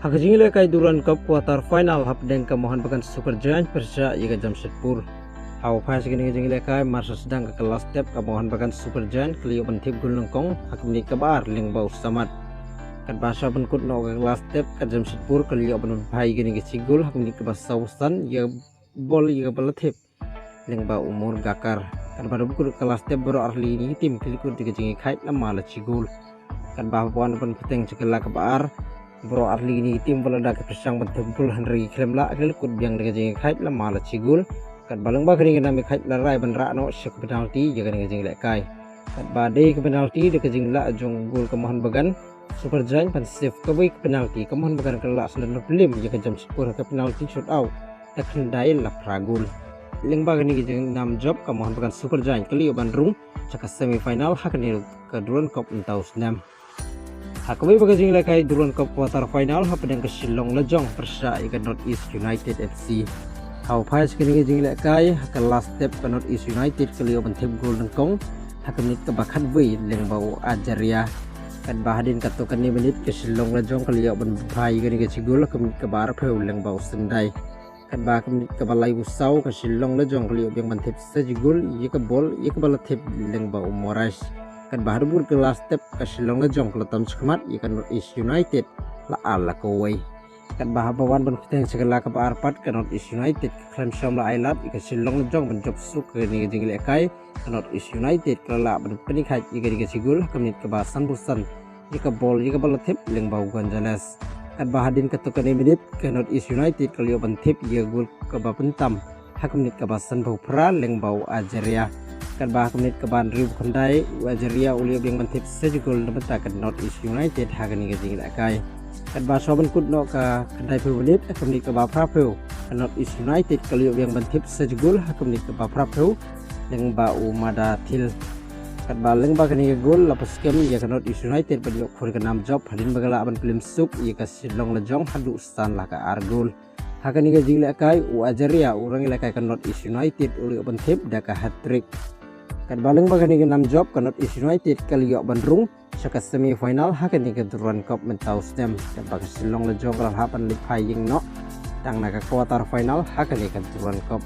Hakajingile kay Duran Cup quarter final hapdeng kemohon bagan Super Giant Persija iga Jamshedpur. Haw pas gini jingile kay marsa sedang ke kelas step kemohon bagan Super Giant keliu bentip gulungkong hakimni kabar lingbau samat. Kan bahasa benkut no ke kelas step ke Jamshedpur keliu benun pai gini ke sigul hakimni kebas sausan ya bol iga balatip lingbau umur gakar. Kan pada buku kelas step baru ahli ini tim kelikut digajingi kait lama la cigul. Kan bahwa puan pen peteng cekela kabar bro ahli ini tim pelada ke persang bertempul Henry Kremla kelikut biang digajingi kait lama la cigul. Kan balang ba kini kena kait la rai ban ra no syuk penalti jaga digajingi lek kai. Kan badai ke penalti digajingi la jong gol kemohon bagan Super Giant pan save ke penalti kemohon bagan kelak selan belim jaga Jamshedpur ke penalti shoot out tak kendai la pragul. Lingba gini gijeng 6 job kemohon bagan Super Giant keliu Bandung caka semifinal hakani ke Duran Cup entau senam. Hakami bagajing lekai Duran Cup quarter final hapadang ke Shillong Lejong Persija ikan North East United FC. Kau pas gini gijeng lekai ke last step ke North East United keliu bentip gol nengkong hakami ke bakat wei lengbau ajaria. Kan bahadin katukan ni menit ke Shillong Lejong keliu benpai gini gijeng gol hakami ke bar peu lengbau sendai. Kan bah ke balai usau ke Shillong Lejong keliu yang bentip sejigul ia ke bol ia ke balatip lengbau Moraes. Kan bah bur ke last step ke Shillong Lejong kalau tam sekemat ia kan North East United la ala kawai. Kan bah bawan benpeteng segala ke arpat ke North East United ke klaim syamla ailat ia ke Shillong Lejong benjob suk ke ni gejing lekai ke North East United kelak benpenik haj ia ke sigul kemenit ke basan busan ia ke bol ia ke balatip lengbau Gonzales. Kan bahadin ketukan menit ke North East United keliu bentip ia gol ke bapentam hak menit ke basan bau pra lengbau ajaria. Kan bah menit ke ban ribu kendai ajaria uliu yang bentip sejugul nebenta ke North East United hak ni gejing lekai. Kan bah soban kut no ke kendai peu menit hak menit ke bapra peu ke North East United keliu yang bentip sejugul hak menit ke bapra peu lengbau Madatil. Kan baling ba kani gol lapas kem ya ke North East United pada khur ke 6 job hadin bagala aban film suk ya ke Shillong Lejong hadu stan lah ke Argol hakani ke jing lekai u ajaria urang lekai ke North East United uli open tip da ke hat-trick. Kan baling ba kani ke 6 job ke North East United kali yo Bandung saka semi final hakani ke Duran Cup mentau stem kan ba ke Shillong Lejong kalau hapan lipai ying no tang na ke quarter final hakani ke Duran Cup.